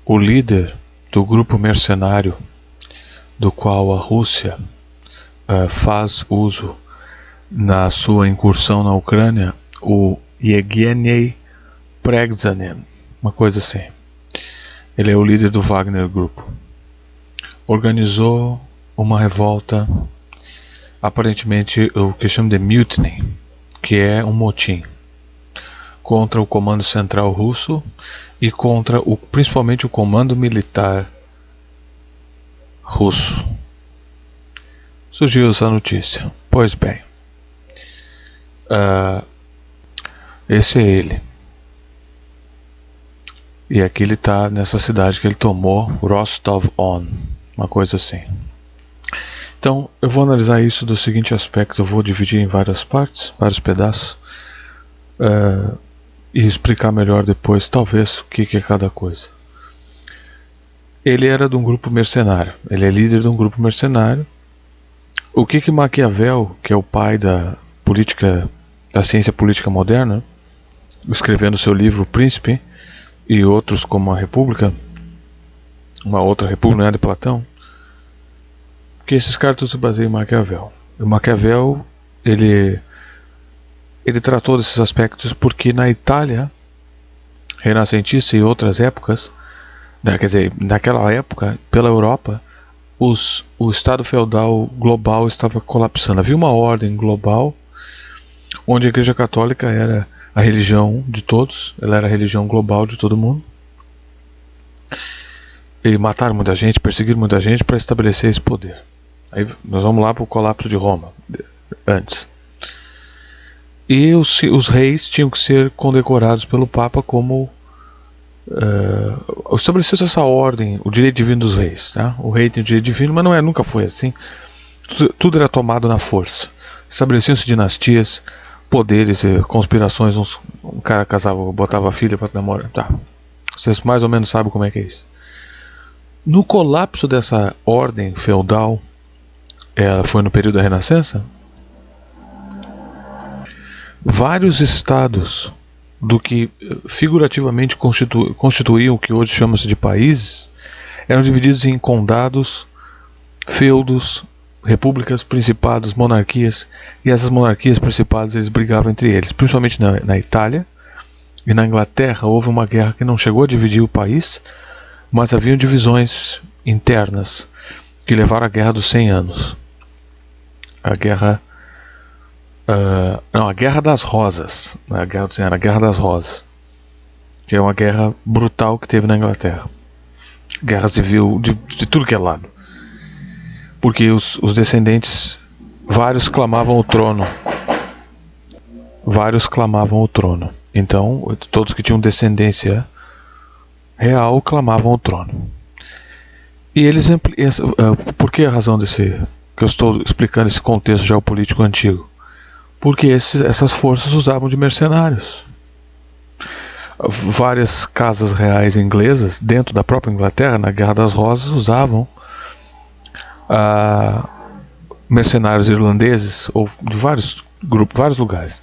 o líder do grupo mercenário do qual a Rússia faz uso na sua incursão na Ucrânia, o Yevgeny Prigozhin, uma coisa assim. Ele é o líder do Wagner Group. Organizou uma revolta, aparentemente o que chama de mutiny, que é um motim, contra o comando central russo e contra principalmente o comando militar russo. Surgiu essa notícia. Pois bem, esse é ele. E aqui ele está nessa cidade que ele tomou, Rostov-on, uma coisa assim. Então eu vou analisar isso do seguinte aspecto. Eu vou dividir em várias partes, vários pedaços, e explicar melhor depois, talvez, o que é cada coisa. Ele era de um grupo mercenário. Ele é líder de um grupo mercenário. O que Maquiavel, que é o pai da política, da ciência política moderna, escrevendo seu livro O Príncipe e outros como A República, uma outra República, não é de Platão, que esses caras todos se baseiam em Maquiavel. E o Maquiavel, ele tratou desses aspectos porque na Itália renascentista e outras épocas, quer dizer, naquela época, pela Europa, o Estado feudal global estava colapsando. Havia uma ordem global onde a Igreja Católica era a religião de todos, ela era a religião global de todo mundo. E mataram muita gente, perseguiram muita gente para estabelecer esse poder. Aí nós vamos lá para o colapso de Roma, antes. E os reis tinham que ser condecorados pelo Papa como estabeleceu essa ordem, o direito divino dos reis, tá? O rei tem o direito divino, mas nunca foi assim. Tudo era tomado na força. Estabeleciam-se dinastias, poderes, conspirações. Um cara casava, botava a filha para namorar. Tá. Vocês mais ou menos sabem como é que é isso. No colapso dessa ordem feudal, foi no período da Renascença, vários estados do que figurativamente constituíam o que hoje chama-se de países, eram divididos em condados, feudos, repúblicas, principados, monarquias, e essas monarquias, principados, eles brigavam entre eles, principalmente na Itália e na Inglaterra. Houve uma guerra que não chegou a dividir o país, mas haviam divisões internas que levaram à Guerra dos 100 Anos. A Guerra das Rosas. A Guerra das Rosas, que é uma guerra brutal que teve na Inglaterra. Guerra civil de tudo que é lado. Porque os descendentes, vários clamavam o trono. Então, todos que tinham descendência real clamavam o trono. E eles, por que a razão que eu estou explicando esse contexto geopolítico antigo? Porque essas forças usavam de mercenários. Várias casas reais inglesas, dentro da própria Inglaterra, na Guerra das Rosas, usavam mercenários irlandeses, ou de vários grupos, vários lugares.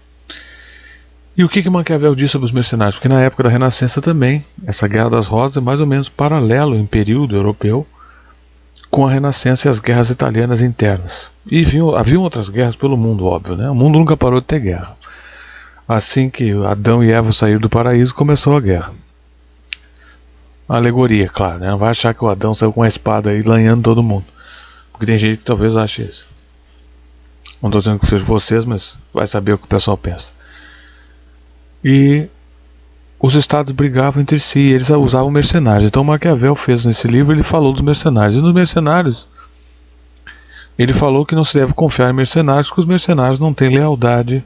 E o que Maquiavel disse sobre os mercenários? Porque na época da Renascença também, essa Guerra das Rosas é mais ou menos paralelo em período europeu com a Renascença e as guerras italianas internas. E haviam outras guerras pelo mundo, óbvio, né? O mundo nunca parou de ter guerra. Assim que Adão e Eva saíram do paraíso, começou a guerra. Alegoria, claro, né? Não vai achar que o Adão saiu com a espada aí lanhando todo mundo. Porque tem gente que talvez ache isso. Não estou dizendo que seja vocês, mas vai saber o que o pessoal pensa. E os estados brigavam entre si, eles usavam mercenários. Então Maquiavel fez nesse livro, ele falou dos mercenários. E nos mercenários, ele falou que não se deve confiar em mercenários, porque os mercenários não têm lealdade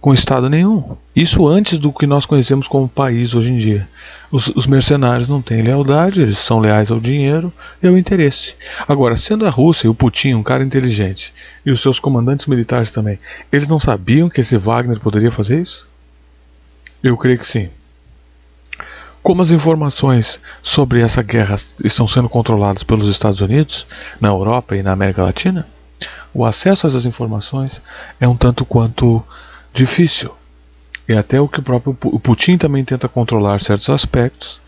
com estado nenhum. Isso antes do que nós conhecemos como país hoje em dia. Os mercenários não têm lealdade, eles são leais ao dinheiro e ao interesse. Agora, sendo a Rússia e o Putin um cara inteligente, e os seus comandantes militares também, eles não sabiam que esse Wagner poderia fazer isso? Eu creio que sim. Como as informações sobre essa guerra estão sendo controladas pelos Estados Unidos, na Europa e na América Latina, o acesso a essas informações é um tanto quanto difícil. E até o que o próprio Putin também tenta controlar certos aspectos,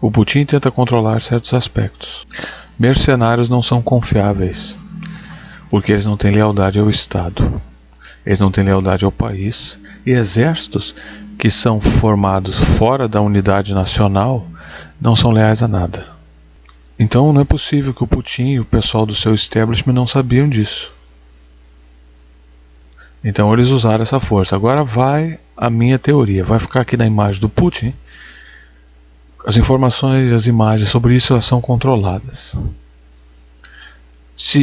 O Putin tenta controlar certos aspectos. Mercenários não são confiáveis, porque eles não têm lealdade ao Estado, eles não têm lealdade ao país, e exércitos que são formados fora da unidade nacional não são leais a nada. Então não é possível que o Putin e o pessoal do seu establishment não sabiam disso. Então eles usaram essa força. Agora vai a minha teoria, vai ficar aqui na imagem do Putin. As informações e as imagens sobre isso elas são controladas.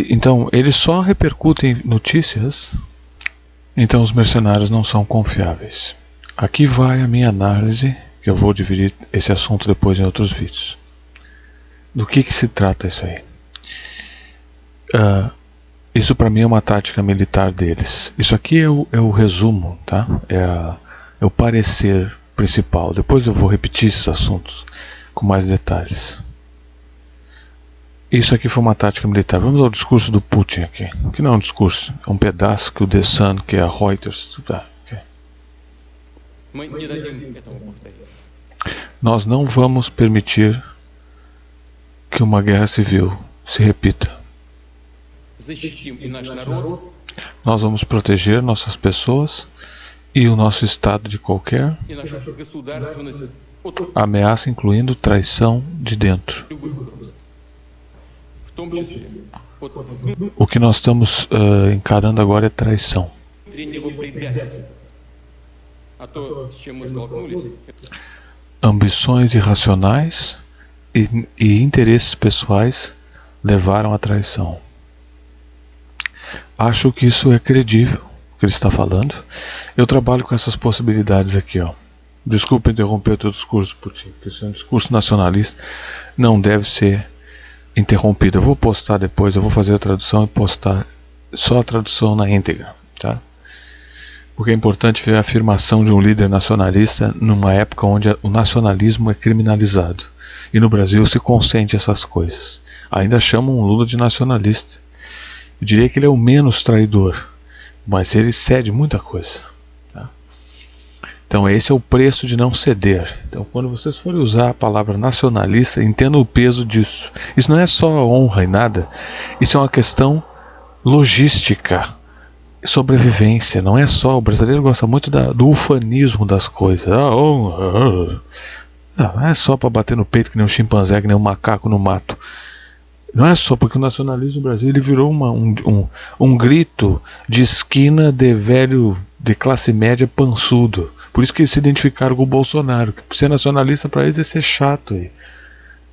Então eles só repercutem notícias. Então os mercenários não são confiáveis. Aqui vai a minha análise, que eu vou dividir esse assunto depois em outros vídeos. Do que se trata isso aí? Isso para mim é uma tática militar deles. Isso aqui é o resumo, tá? É o parecer principal. Depois eu vou repetir esses assuntos com mais detalhes. Isso aqui foi uma tática militar. Vamos ao discurso do Putin aqui. Que não é um discurso, é um pedaço que o The Sun, que é a Reuters. Nós não vamos permitir que uma guerra civil se repita. Nós vamos proteger nossas pessoas e o nosso Estado de qualquer ameaça, incluindo traição de dentro. O que nós estamos encarando agora é traição. Ambições irracionais e interesses pessoais levaram à traição. Acho que isso é credível, o que ele está falando. Eu trabalho com essas possibilidades aqui, ó. Desculpa interromper o teu discurso, Putin, porque esse é um discurso nacionalista, não deve ser interrompido. Eu vou postar depois, eu vou fazer a tradução e postar só a tradução na íntegra, tá? Porque é importante ver a afirmação de um líder nacionalista numa época onde o nacionalismo é criminalizado. E no Brasil se consente essas coisas. Ainda chamam o Lula de nacionalista. Eu diria que ele é o menos traidor, mas ele cede muita coisa. Tá? Então esse é o preço de não ceder. Então quando vocês forem usar a palavra nacionalista, entendam o peso disso. Isso não é só honra e nada, isso é uma questão logística, sobrevivência. Não é só, o brasileiro gosta muito do ufanismo das coisas. Honra. Não é só para bater no peito que nem um chimpanzé, que nem um macaco no mato. Não é só porque o nacionalismo no Brasil ele virou um grito de esquina de velho de classe média pançudo. Por isso que eles se identificaram com o Bolsonaro. Porque ser nacionalista para eles é ser chato.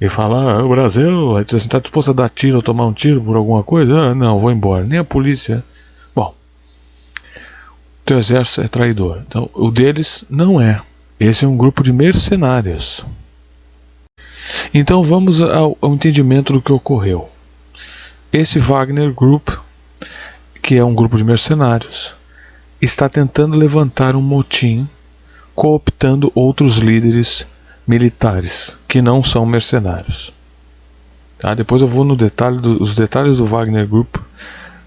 E falar, o Brasil, você está disposto a dar tiro ou tomar um tiro por alguma coisa? Não, vou embora. Nem a polícia. Bom, o teu exército é traidor. Então, o deles não é. Esse é um grupo de mercenários. Então vamos ao entendimento do que ocorreu. Esse Wagner Group, que é um grupo de mercenários, está tentando levantar um motim, cooptando outros líderes militares que não são mercenários. Tá? Depois eu vou no os detalhes do Wagner Group,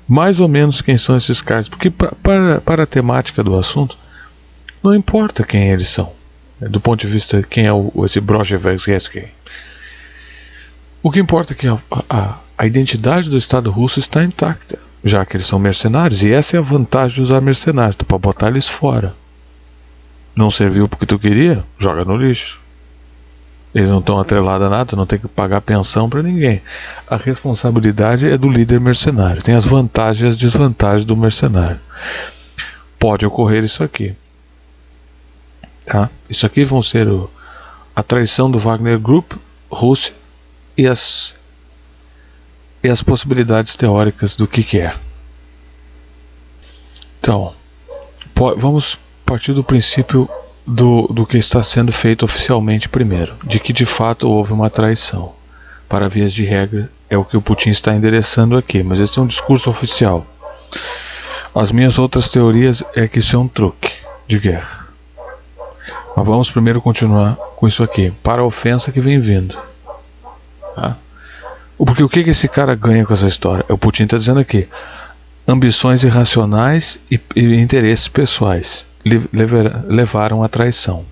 mais ou menos quem são esses caras, porque para a temática do assunto, não importa quem eles são, do ponto de vista de quem é esse Brozhevsky. O que importa é que a identidade do Estado russo está intacta, já que eles são mercenários, e essa é a vantagem de usar mercenários, para botar eles fora. Não serviu porque tu queria? Joga no lixo. Eles não estão atrelados a nada, não tem que pagar pensão para ninguém. A responsabilidade é do líder mercenário, tem as vantagens e as desvantagens do mercenário. Pode ocorrer isso aqui. Tá? Isso aqui vão ser a traição do Wagner Group, Rússia, e as possibilidades teóricas do que é. Então, vamos partir do princípio do que está sendo feito oficialmente primeiro, de que de fato houve uma traição. Para vias de regra, é o que o Putin está endereçando aqui, mas esse é um discurso oficial. As minhas outras teorias é que isso é um truque de guerra. Mas vamos primeiro continuar com isso aqui, para a ofensa que vem vindo. Tá? Porque o que esse cara ganha com essa história? O Putin está dizendo aqui: ambições irracionais e interesses pessoais levaram à traição.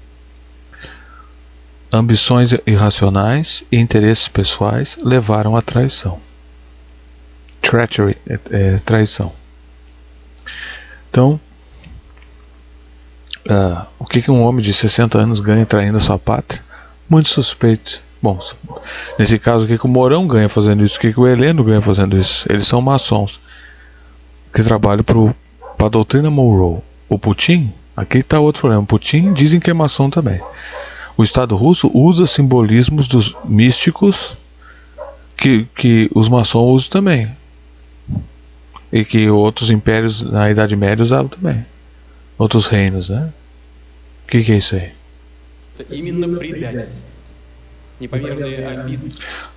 ambições irracionais e interesses pessoais levaram à traição. Treachery é traição. Então, o que um homem de 60 anos ganha traindo a sua pátria? Muito suspeito. Bom, nesse caso, o que o Mourão ganha fazendo isso? O que o Heleno ganha fazendo isso? Eles são maçons que trabalham para a doutrina Monroe. O Putin, aqui está outro problema. O Putin dizem que é maçom também. O Estado russo usa simbolismos dos místicos que os maçons usam também. E que outros impérios na Idade Média usavam também. Outros reinos, né? O que é isso aí?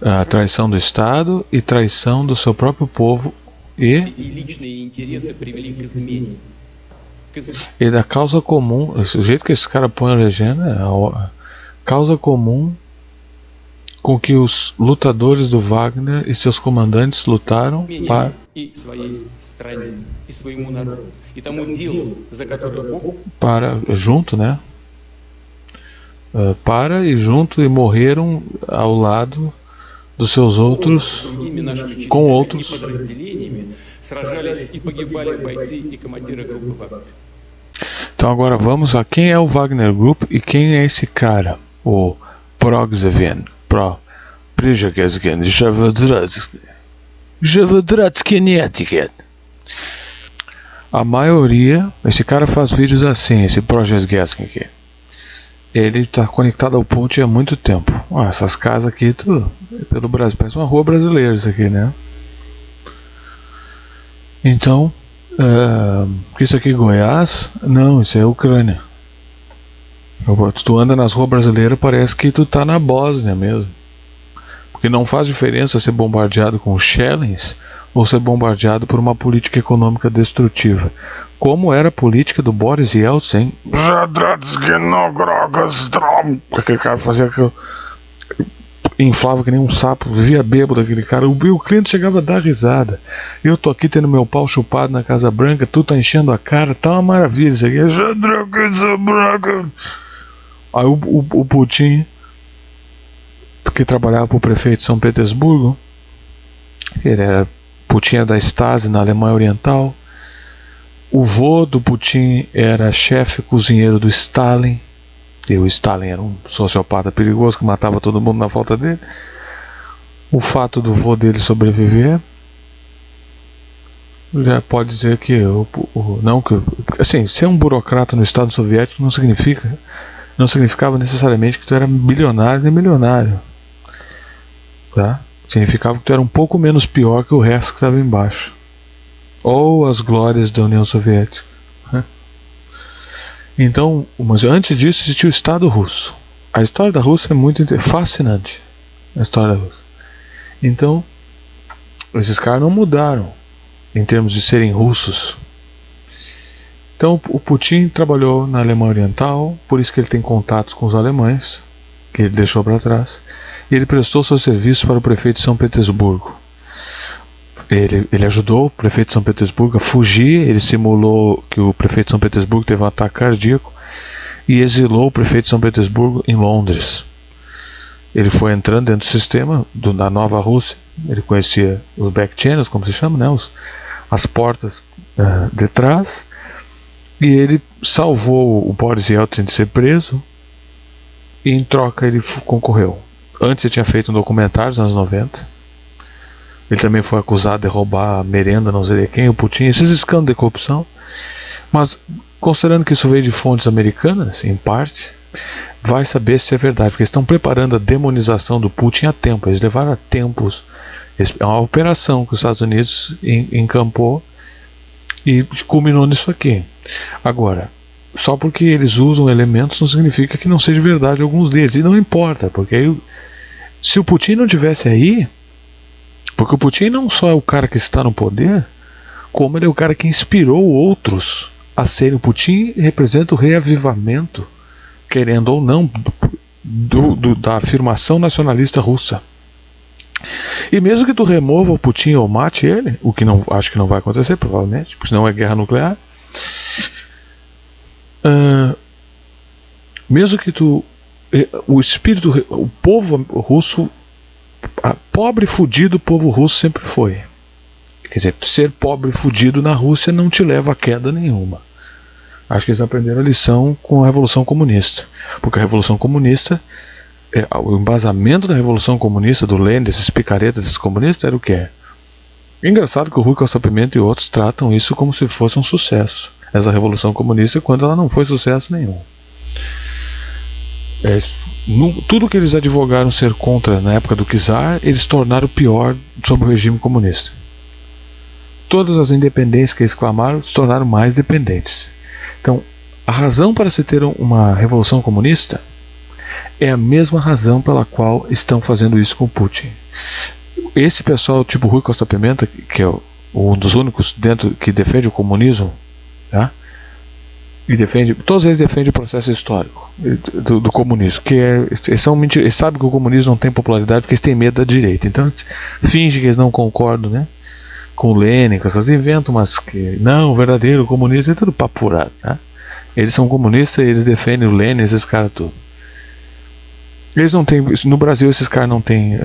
A traição do Estado e traição do seu próprio povo e da causa comum. O jeito que esse cara põe a legenda é a causa comum com que os lutadores do Wagner e seus comandantes lutaram para junto, né? Para e junto e morreram ao lado dos seus outros, com outros. Então agora vamos a quem é o Wagner Group e quem é esse cara, o Progzevin, Prigogezgen, Javodratsky. A maioria, esse cara faz vídeos assim, esse Progezgen aqui. Ele está conectado ao ponte há muito tempo. Essas casas aqui, tudo pelo Brasil. Parece uma rua brasileira isso aqui, né? Então, isso aqui é Goiás? Não, isso é Ucrânia. Tu anda nas ruas brasileiras, parece que tu tá na Bósnia mesmo. Porque não faz diferença ser bombardeado com shellings ou ser bombardeado por uma política econômica destrutiva. Como era a política do Boris Yeltsin. Aquele cara fazia aquilo, inflava que nem um sapo, vivia bêbado aquele cara. O cliente chegava a dar risada. Eu tô aqui tendo meu pau chupado na Casa Branca, tu tá enchendo a cara, tá uma maravilha isso aqui. Aí o Putin, que trabalhava para o prefeito de São Petersburgo, Putin era da Stasi na Alemanha Oriental. O vô do Putin era chefe cozinheiro do Stalin. E o Stalin era um sociopata perigoso que matava todo mundo na falta dele. O fato do vô dele sobreviver já pode dizer que assim, ser um burocrata no Estado Soviético não significava necessariamente que tu era bilionário nem milionário, tá? Significava que tu era um pouco menos pior que o resto que estava embaixo, ou as glórias da União Soviética, né? Então, mas antes disso existia o Estado Russo. A história da Rússia é muito fascinante, a história da Rússia. Então, esses caras não mudaram em termos de serem russos. Então o Putin trabalhou na Alemanha Oriental, por isso que ele tem contatos com os alemães, que ele deixou para trás, e ele prestou seu serviço para o prefeito de São Petersburgo. Ele ajudou o prefeito de São Petersburgo a fugir, ele simulou que o prefeito de São Petersburgo teve um ataque cardíaco e exilou o prefeito de São Petersburgo em Londres. Ele foi entrando dentro do sistema da Nova Rússia, ele conhecia os back channels, como se chama, né? As portas de trás, e ele salvou o Boris Yeltsin de ser preso, e em troca ele concorreu. Antes ele tinha feito um documentário nos anos 90, ele também foi acusado de roubar a merenda, não sei de quem, o Putin, esses escândalos de corrupção. Mas considerando que isso veio de fontes americanas, em parte, vai saber se é verdade, porque eles estão preparando a demonização do Putin há tempo, eles levaram a tempos. É uma operação que os Estados Unidos encampou e culminou nisso aqui. Agora, só porque eles usam elementos não significa que não seja verdade alguns deles, e não importa, porque aí, se o Putin não tivesse aí, porque o Putin não só é o cara que está no poder, como ele é o cara que inspirou outros a serem. O Putin representa o reavivamento, querendo ou não, da afirmação nacionalista russa. E mesmo que tu remova o Putin ou mate ele, o que não acho que não vai acontecer provavelmente, porque senão é guerra nuclear, mesmo que tu o espírito, o povo russo, pobre, fudido, o povo russo sempre foi. Quer dizer, ser pobre e fudido na Rússia não te leva a queda nenhuma. Acho que eles aprenderam a lição com a Revolução Comunista. Porque a Revolução Comunista, o embasamento da Revolução Comunista, do Lenin, desses picaretas, desses comunistas, era o que é. Engraçado que o Rui Costa Pimenta e outros tratam isso como se fosse um sucesso. Essa Revolução Comunista, quando ela não foi sucesso nenhum. Tudo que eles advogaram ser contra na época do czar, eles tornaram pior sobre o regime comunista. Todas as independências que eles clamaram se tornaram mais dependentes. Então, a razão para se ter uma revolução comunista é a mesma razão pela qual estão fazendo isso com o Putin. Esse pessoal, tipo Rui Costa Pimenta, que é um dos únicos dentro que defende o comunismo, tá? E todos eles defendem o processo histórico do comunismo, que eles sabem que o comunismo não tem popularidade porque eles têm medo da direita. Então, eles fingem que eles não concordam, né? Com o Lenin, com essas inventam, mas que não, o verdadeiro comunista é tudo papo furado, tá? Eles são comunistas e eles defendem o Lenin, esses caras tudo. Eles não têm, no Brasil esses caras não têm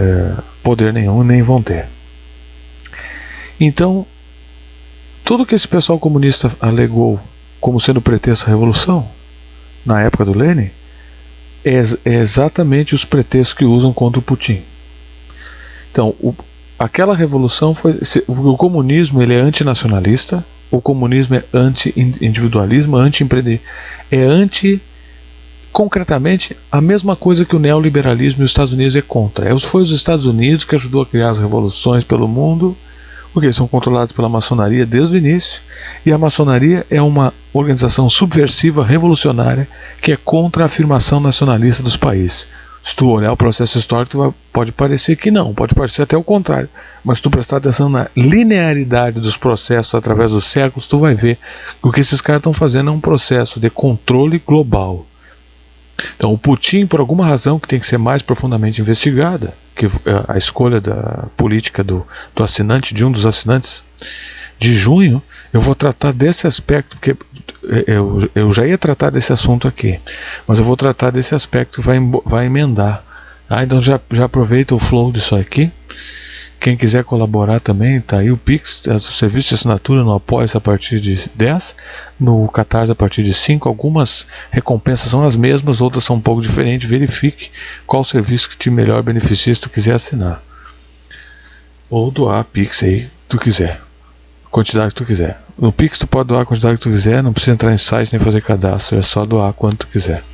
poder nenhum, nem vão ter. Então, tudo que esse pessoal comunista alegou como sendo pretexto à revolução, na época do Lenin, é exatamente os pretextos que usam contra o Putin. Então, aquela revolução foi... O comunismo ele é antinacionalista, o comunismo é anti-individualismo, anti-empreendedor, é concretamente a mesma coisa que o neoliberalismo e os Estados Unidos é contra. Foi os Estados Unidos que ajudou a criar as revoluções pelo mundo, porque eles são controlados pela maçonaria desde o início, e a maçonaria é uma organização subversiva, revolucionária, que é contra a afirmação nacionalista dos países. Se tu olhar o processo histórico, pode parecer que não, pode parecer até o contrário, mas se tu prestar atenção na linearidade dos processos através dos séculos, tu vai ver que o que esses caras estão fazendo é um processo de controle global. Então o Putin, por alguma razão que tem que ser mais profundamente investigada, que a escolha da política do assinante, de um dos assinantes de junho, eu vou tratar desse aspecto, porque eu já ia tratar desse assunto aqui, mas eu vou tratar desse aspecto que vai emendar. Então já aproveita o flow disso aqui. Quem quiser colaborar também, tá aí o Pix, o serviço de assinatura no Apoia-se a partir de 10, no Catarse a partir de 5, algumas recompensas são as mesmas, outras são um pouco diferentes, verifique qual serviço que te melhor beneficia se tu quiser assinar. Ou doar Pix aí, se tu quiser, quantidade que tu quiser. No Pix tu pode doar a quantidade que tu quiser, não precisa entrar em site nem fazer cadastro, é só doar quanto tu quiser.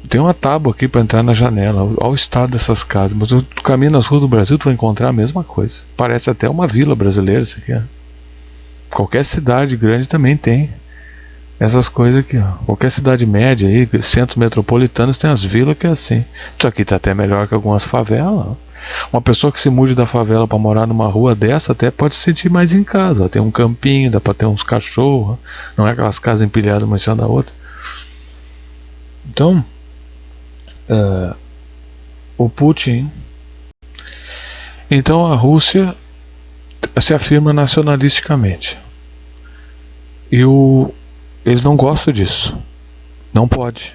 Tem uma tábua aqui para entrar na janela. Olha o estado dessas casas. Mas tu caminha nas ruas do Brasil, tu vai encontrar a mesma coisa. Parece até uma vila brasileira isso aqui, ó. Qualquer cidade grande também tem essas coisas aqui, ó. Qualquer cidade média aí, centros metropolitanos, tem as vilas que é assim. Isso aqui tá até melhor que algumas favelas, ó. Uma pessoa que se mude da favela para morar numa rua dessa até pode se sentir mais em casa. Tem um campinho, dá para ter uns cachorros, não é aquelas casas empilhadas uma em cima da outra. Então, o Putin, então a Rússia se afirma nacionalisticamente e eles não gostam disso, não pode.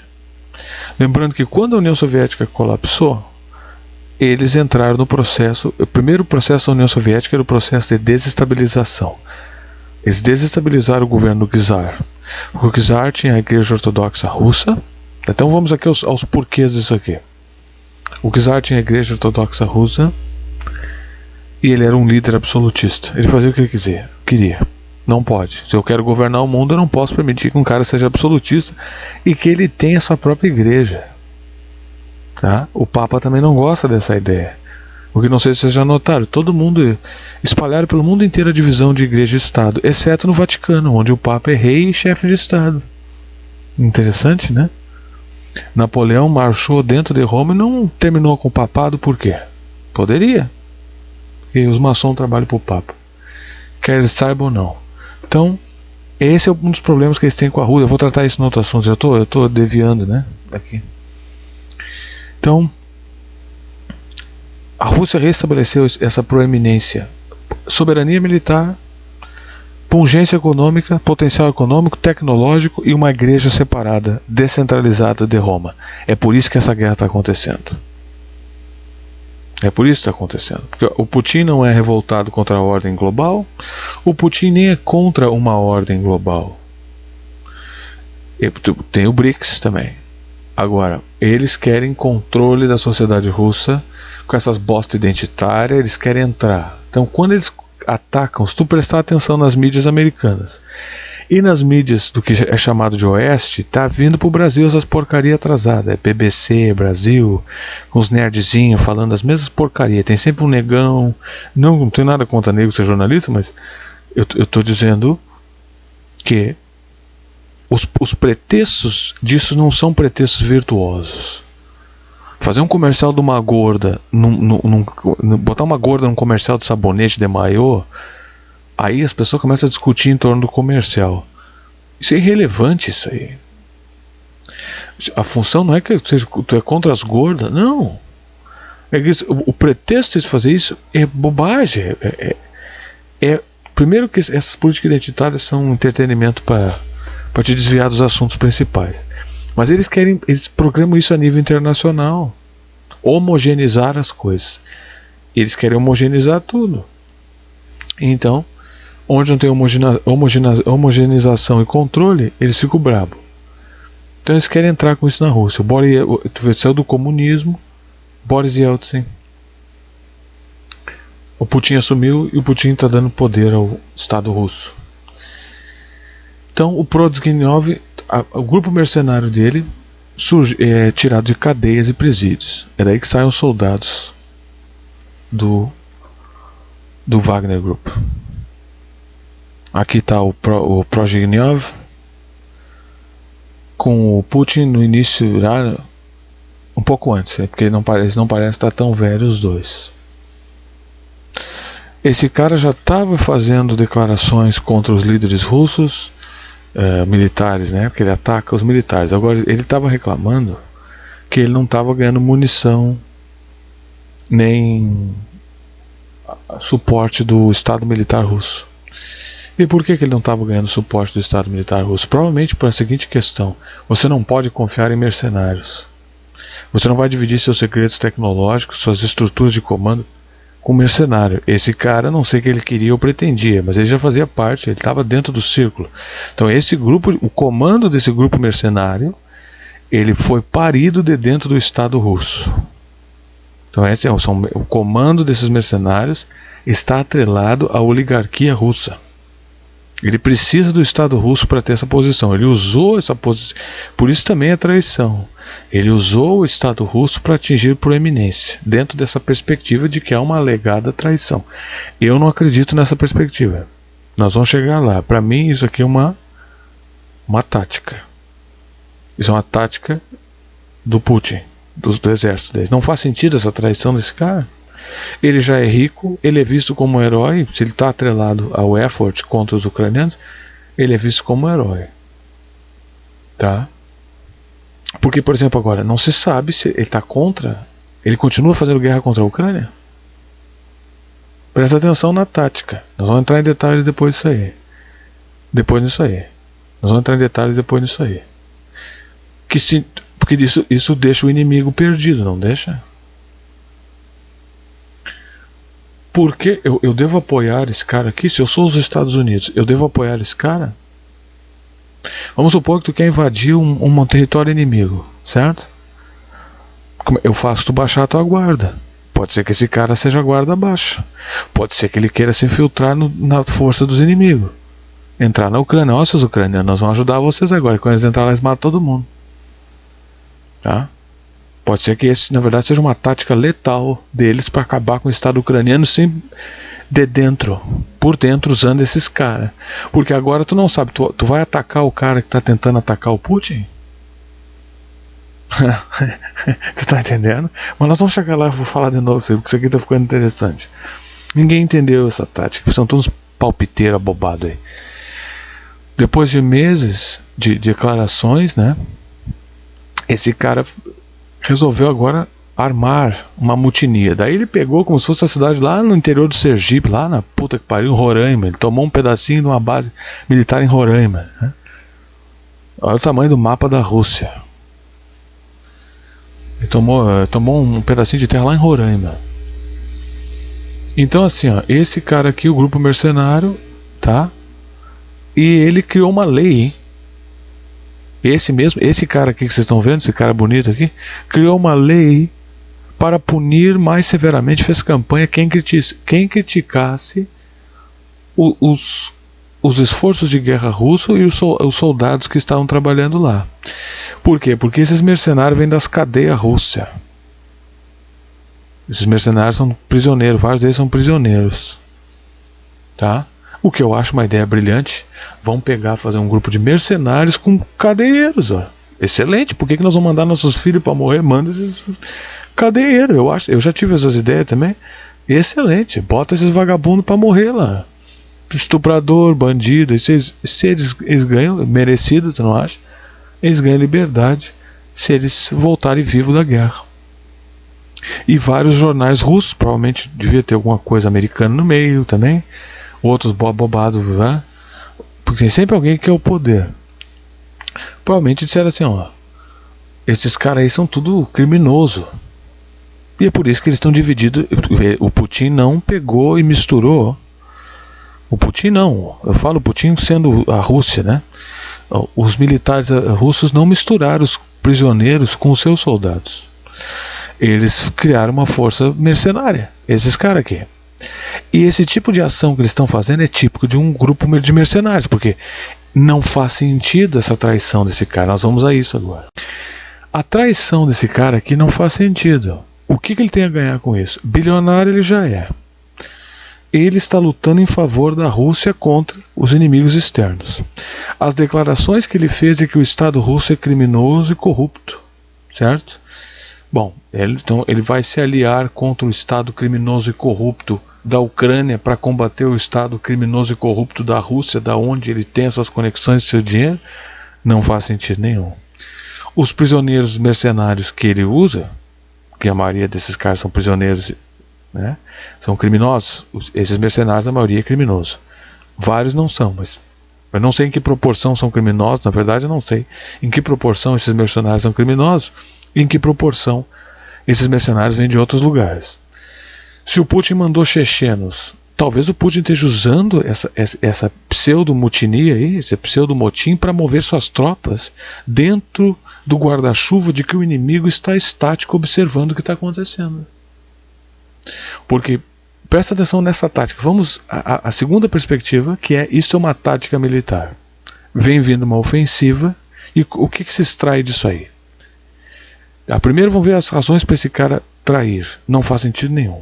Lembrando que quando a União Soviética colapsou, eles entraram no processo. O primeiro processo da União Soviética era o processo de desestabilização. Eles desestabilizaram o governo do czar. O czar tinha a Igreja Ortodoxa Russa. Então vamos aqui aos porquês disso aqui. O czar tinha a Igreja Ortodoxa Russa e ele era um líder absolutista. Ele fazia o que ele queria. Não pode. Se eu quero governar o mundo, eu não posso permitir que um cara seja absolutista e que ele tenha sua própria igreja. Tá? O Papa também não gosta dessa ideia. O que não sei se vocês já notaram, todo mundo espalharam pelo mundo inteiro a divisão de igreja e Estado, exceto no Vaticano, onde o Papa é rei e chefe de Estado. Interessante, né? Napoleão marchou dentro de Roma e não terminou com o papado, por quê? Poderia. Porque os maçons trabalham para o Papa. Quer eles saibam ou não. Então, esse é um dos problemas que eles têm com a Rússia. Eu vou tratar isso no outro assunto. Eu estou desviando, né? Aqui. Então, a Rússia restabeleceu essa proeminência. Soberania militar, pungência econômica, potencial econômico, tecnológico e uma igreja separada, descentralizada de Roma. É por isso que essa guerra está acontecendo. É por isso que está acontecendo. Porque o Putin não é revoltado contra a ordem global, o Putin nem é contra uma ordem global. Tem o BRICS também. Agora, eles querem controle da sociedade russa com essas bostas identitárias, eles querem entrar. Então, quando eles atacam, se tu prestar atenção nas mídias americanas e nas mídias do que é chamado de Oeste, tá vindo pro Brasil essas porcarias atrasadas. É BBC, Brasil, com os nerdzinhos falando as mesmas porcarias. Tem sempre um negão. Não tenho nada contra negro ser jornalista, mas eu tô dizendo que os pretextos disso não são pretextos virtuosos. Fazer um comercial de uma gorda, botar uma gorda num comercial de sabonete de maiô, aí as pessoas começam a discutir em torno do comercial. Isso é irrelevante, isso aí. A função não é que tu é contra as gordas, não. É que o pretexto de fazer isso é bobagem. Primeiro que essas políticas identitárias são um entretenimento para te desviar dos assuntos principais. Mas eles programam isso a nível internacional. Homogeneizar as coisas. Eles querem homogeneizar tudo. Então, onde não tem homogeneização e controle, eles ficam bravos. Então eles querem entrar com isso na Rússia. Tu saiu do comunismo, Boris Yeltsin. O Putin assumiu e o Putin está dando poder ao Estado russo. Então o Protozhnikov, o grupo mercenário dele é tirado de cadeias e presídios. É daí que saem os soldados do Wagner Group. Aqui está o Protozhnikov com o Putin no início, um pouco antes, porque eles não parecem estar tão velhos os dois. Esse cara já estava fazendo declarações contra os líderes russos, militares, né? Porque ele ataca os militares. Agora ele estava reclamando que ele não estava ganhando munição nem suporte do Estado Militar Russo. E por que ele não estava ganhando suporte do Estado Militar Russo? Provavelmente por a seguinte questão: você não pode confiar em mercenários. Você não vai dividir seus segredos tecnológicos, suas estruturas de comando com mercenário. Esse cara, não sei o que ele queria ou pretendia, mas ele já fazia parte, ele estava dentro do círculo. Então esse grupo, o comando desse grupo mercenário, ele foi parido de dentro do Estado russo. Então o comando desses mercenários está atrelado à oligarquia russa. Ele precisa do Estado russo para ter essa posição. Ele usou essa posição, por isso também é traição. Ele usou o Estado russo para atingir proeminência, dentro dessa perspectiva de que há uma alegada traição. Eu não acredito nessa perspectiva. Nós vamos chegar lá. Para mim, isso aqui é uma tática. Isso é uma tática do Putin, do exército dele. Não faz sentido essa traição desse cara. Ele já é rico, ele é visto como um herói. Se ele está atrelado ao effort contra os ucranianos, ele é visto como um herói. Tá? Porque, por exemplo, agora, não se sabe se ele está contra. Ele continua fazendo guerra contra a Ucrânia? Presta atenção na tática. Nós vamos entrar em detalhes depois disso aí. Nós vamos entrar em detalhes depois disso aí. Porque isso deixa o inimigo perdido, não deixa? Porque eu devo apoiar esse cara aqui? Se eu sou os Estados Unidos, eu devo apoiar esse cara? Vamos supor que tu quer invadir um território inimigo, certo? Eu faço tu baixar a tua guarda. Pode ser que esse cara seja guarda baixa. Pode ser que ele queira se infiltrar na força dos inimigos. Entrar na Ucrânia. Ó, seus ucranianos, nós vamos ajudar vocês agora. Quando eles entrarem, eles matam todo mundo. Tá? Pode ser que esse, na verdade, seja uma tática letal deles para acabar com o Estado ucraniano por dentro, usando esses caras. Porque agora tu não sabe, tu vai atacar o cara que está tentando atacar o Putin? Tu tá entendendo? Mas nós vamos chegar lá e vou falar de novo, porque isso aqui tá ficando interessante. Ninguém entendeu essa tática, são todos palpiteiros abobados aí. Depois de meses de declarações, né? Esse cara resolveu agora armar uma mutinia. Daí ele pegou como se fosse a cidade lá no interior do Sergipe, lá na puta que pariu, Roraima. Ele tomou um pedacinho de uma base militar em Roraima, né? Olha o tamanho do mapa da Rússia. Ele tomou um pedacinho de terra lá em Roraima. Então assim, ó, esse cara aqui, o grupo mercenário, tá? E ele criou uma lei, hein? Esse cara aqui que vocês estão vendo, esse cara bonito aqui, criou uma lei para punir mais severamente, fez campanha quem criticasse os esforços de guerra russos e os soldados que estavam trabalhando lá. Por quê? Porque esses mercenários vêm das cadeias russas. Esses mercenários são prisioneiros, vários deles são prisioneiros. Tá? O que eu acho uma ideia brilhante. Vamos fazer um grupo de mercenários com cadeeiros, ó. Excelente. Por que nós vamos mandar nossos filhos para morrer? Manda esses cadeeiros, eu acho. Eu já tive essas ideias também. Excelente. Bota esses vagabundos para morrer lá. Estuprador, bandido. Se eles ganham, merecido, tu não acha? Eles ganham liberdade se eles voltarem vivos da guerra. E vários jornais russos, provavelmente devia ter alguma coisa americana no meio também. Outros bobados, né? Porque tem sempre alguém que quer o poder. Provavelmente disseram assim, ó, esses caras aí são tudo criminoso. E é por isso que eles estão divididos. O Putin não pegou e misturou. O Putin não. Eu falo Putin sendo a Rússia, né? Os militares russos não misturaram os prisioneiros com os seus soldados. Eles criaram uma força mercenária. Esses caras aqui. E esse tipo de ação que eles estão fazendo é típico de um grupo de mercenários, porque não faz sentido essa traição desse cara. Nós vamos a isso agora. A traição desse cara aqui não faz sentido. O que ele tem a ganhar com isso? Bilionário ele já é. Ele está lutando em favor da Rússia contra os inimigos externos. As declarações que ele fez de que o Estado russo é criminoso e corrupto, certo? Bom, então ele vai se aliar contra o Estado criminoso e corrupto da Ucrânia para combater o Estado criminoso e corrupto da Rússia, da onde ele tem essas conexões de seu dinheiro? Não faz sentido nenhum. Os prisioneiros mercenários que ele usa, que a maioria desses caras são prisioneiros, né, são criminosos. Esses mercenários, a maioria é criminoso. Vários não são, mas eu não sei em que proporção são criminosos. Na verdade eu não sei em que proporção esses mercenários são criminosos e em que proporção esses mercenários vêm de outros lugares. Se o Putin mandou chechenos, talvez o Putin esteja usando essa pseudo-mutinia aí, esse pseudo-motim, para mover suas tropas dentro do guarda-chuva de que o inimigo está estático observando o que está acontecendo. Porque, presta atenção nessa tática. Vamos à segunda perspectiva, que é isso é uma tática militar. Vem vindo uma ofensiva, e o que se extrai disso aí? Primeiro vamos ver as razões para esse cara trair. Não faz sentido nenhum.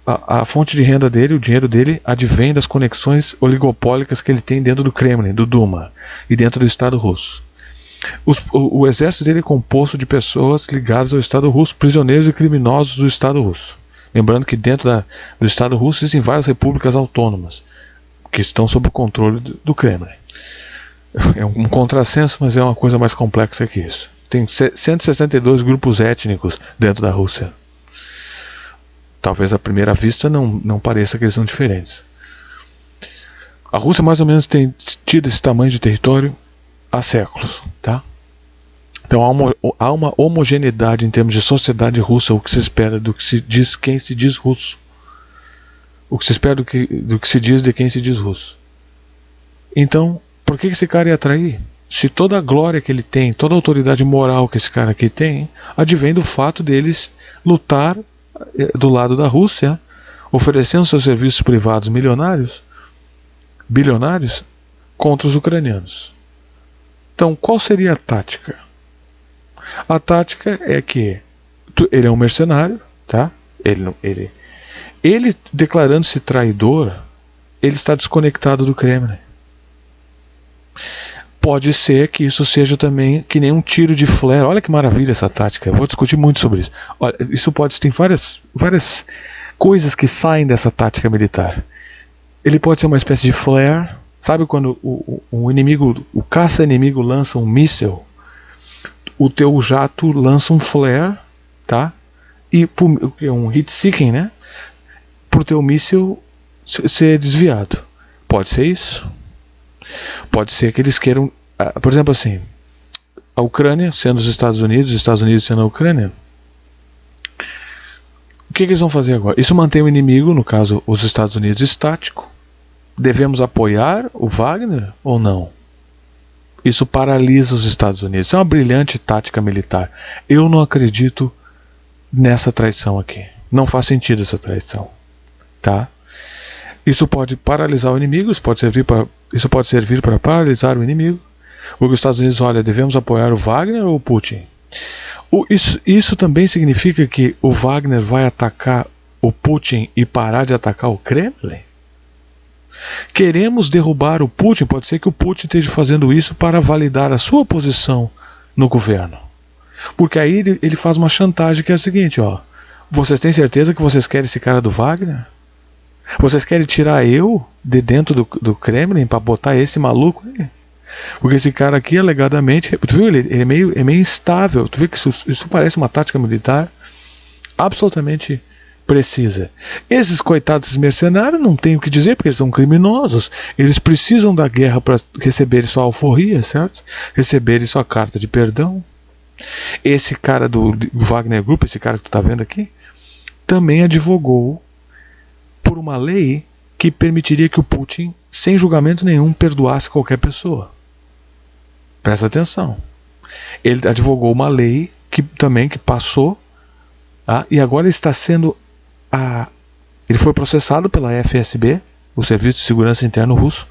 A fonte de renda dele, o dinheiro dele, advém das conexões oligopólicas que ele tem dentro do Kremlin, do Duma, e dentro do Estado russo. O exército dele é composto de pessoas ligadas ao Estado russo, prisioneiros e criminosos do Estado russo. Lembrando que dentro do Estado russo existem várias repúblicas autônomas que estão sob o controle do Kremlin. É um contrassenso, mas é uma coisa mais complexa que isso. Tem 162 grupos étnicos dentro da Rússia. Talvez à primeira vista não pareça que eles são diferentes. A Rússia mais ou menos tem tido esse tamanho de território há séculos, tá? Então há uma homogeneidade em termos de sociedade russa, o que se espera do que se diz quem se diz russo. O que se espera do que se diz de quem se diz russo. Então, por que esse cara ia trair? Se toda a glória que ele tem, toda a autoridade moral que esse cara aqui tem, advém do fato deles lutar do lado da Rússia, oferecendo seus serviços privados bilionários, contra os ucranianos. Então, qual seria a tática? A tática é que ele é um mercenário, tá? Ele declarando-se traidor, ele está desconectado do Kremlin. Pode ser que isso seja também que nem um tiro de flare. Olha que maravilha essa tática. Eu vou discutir muito sobre isso. Olha, isso tem várias coisas que saem dessa tática militar. Ele pode ser uma espécie de flare. Sabe quando o caça-inimigo lança um míssil? O teu jato lança um flare, tá? e um heat seeking, né? Por teu míssil ser desviado. Pode ser isso. Pode ser que eles queiram, por exemplo assim, a Ucrânia sendo os Estados Unidos sendo a Ucrânia. O que eles vão fazer agora? Isso mantém o inimigo, no caso os Estados Unidos, estático. Devemos apoiar o Wagner ou não? Isso paralisa os Estados Unidos. Isso é uma brilhante tática militar. Eu não acredito nessa traição aqui. Não faz sentido essa traição. Tá? Isso pode paralisar o inimigo, isso pode servir para paralisar o inimigo. Os Estados Unidos, olha, devemos apoiar o Wagner ou o Putin? Isso também significa que o Wagner vai atacar o Putin e parar de atacar o Kremlin? Queremos derrubar o Putin, pode ser que o Putin esteja fazendo isso para validar a sua posição no governo. Porque aí ele faz uma chantagem que é a seguinte, ó. Vocês têm certeza que vocês querem esse cara do Wagner? Vocês querem tirar eu de dentro do Kremlin para botar esse maluco aí? Porque esse cara aqui, alegadamente, tu viu, ele é meio instável. Tu vê que isso parece uma tática militar absolutamente precisa. Esses coitados mercenários não tem o que dizer, porque eles são criminosos. Eles precisam da guerra para receberem sua alforria, certo? Receberem sua carta de perdão. Esse cara do Wagner Group, esse cara que tu tá vendo aqui, também advogou por uma lei que permitiria que o Putin, sem julgamento nenhum, perdoasse qualquer pessoa. Presta atenção. Ele advogou uma lei que passou, e agora está sendo ele foi processado pela FSB, o Serviço de Segurança Interno russo,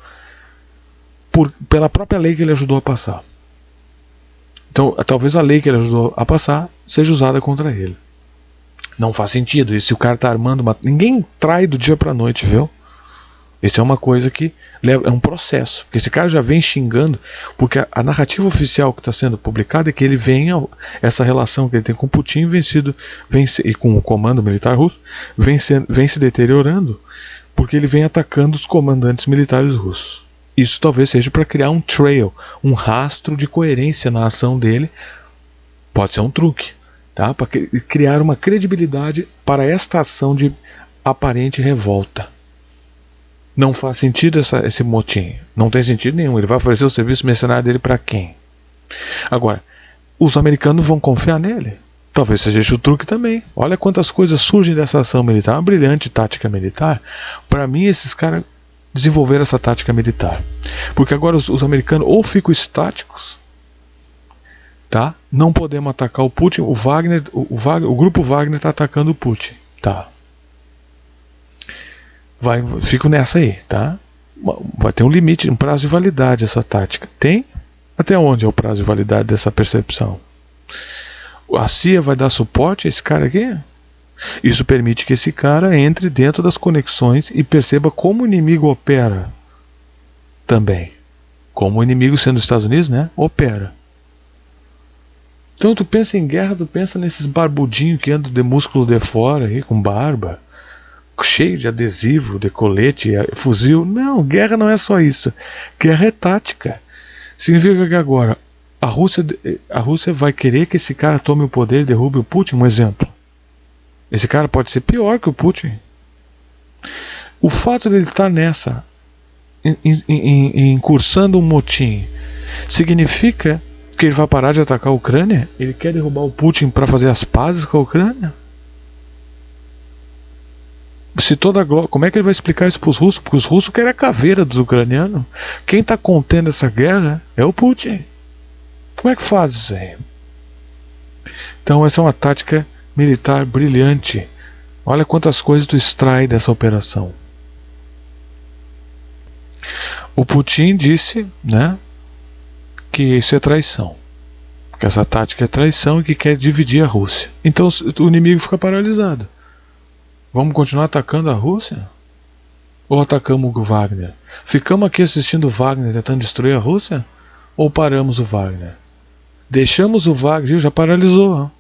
pela própria lei que ele ajudou a passar. Então, talvez a lei que ele ajudou a passar seja usada contra ele. Não faz sentido. E se o cara está armando ninguém trai do dia para a noite, viu? Isso é uma coisa que é um processo. Porque esse cara já vem xingando, porque a narrativa oficial que está sendo publicada é que ele essa relação que ele tem com Putin e com o comando militar russo vem se deteriorando, porque ele vem atacando os comandantes militares russos. Isso talvez seja para criar um trail, um rastro de coerência na ação dele. Pode ser um truque, tá? Para criar uma credibilidade para esta ação de aparente revolta. Não faz sentido esse motim. Não tem sentido nenhum. Ele vai oferecer o serviço mercenário dele para quem? Agora, os americanos vão confiar nele. Talvez seja esse o truque também. Olha quantas coisas surgem dessa ação militar. Uma brilhante tática militar. Para mim, esses caras desenvolveram essa tática militar. Porque agora os americanos ou ficam estáticos, tá? Não podemos atacar o Putin. O grupo Wagner está atacando o Putin. Tá. Fico nessa aí, tá? Vai ter um limite, um prazo de validade essa tática. Tem? Até onde é o prazo de validade dessa percepção? A CIA vai dar suporte a esse cara aqui? Isso permite que esse cara entre dentro das conexões e perceba como o inimigo opera também. Como o inimigo, sendo os Estados Unidos, né? Opera. Então tu pensa em guerra, tu pensa nesses barbudinhos que andam de músculo de fora aí, com barba, cheio de adesivo, de colete, fuzil. Não, guerra não é só isso. Guerra é tática. Significa que agora a Rússia vai querer que esse cara tome o poder e derrube o Putin, um exemplo. Esse cara pode ser pior que o Putin. O fato de ele estar nessa, incursando um motim, significa que ele vai parar de atacar a Ucrânia? Ele quer derrubar o Putin para fazer as pazes com a Ucrânia? Como é que ele vai explicar isso para os russos? Porque os russos querem a caveira dos ucranianos. Quem está contendo essa guerra é o Putin. Como é que faz isso aí? Então essa é uma tática militar brilhante. Olha quantas coisas tu extrai dessa operação. O Putin disse, né, que isso é traição. Que essa tática é traição e que quer dividir a Rússia. Então o inimigo fica paralisado. Vamos continuar atacando a Rússia? Ou atacamos o Wagner? Ficamos aqui assistindo o Wagner tentando destruir a Rússia? Ou paramos o Wagner? Deixamos o Wagner, já paralisou.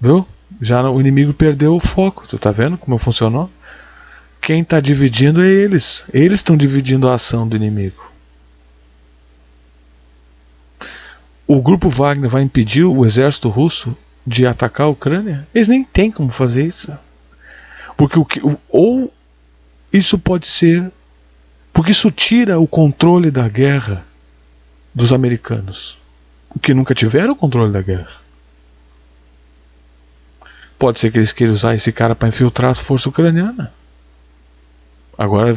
Viu? Já o inimigo perdeu o foco. Tu tá vendo como funcionou? Quem está dividindo é eles. Eles estão dividindo a ação do inimigo. O grupo Wagner vai impedir o exército russo de atacar a Ucrânia? Eles nem têm como fazer isso. Porque ou isso pode ser... Porque isso tira o controle da guerra dos americanos, que nunca tiveram o controle da guerra. Pode ser que eles queiram usar esse cara para infiltrar as forças ucranianas. Agora,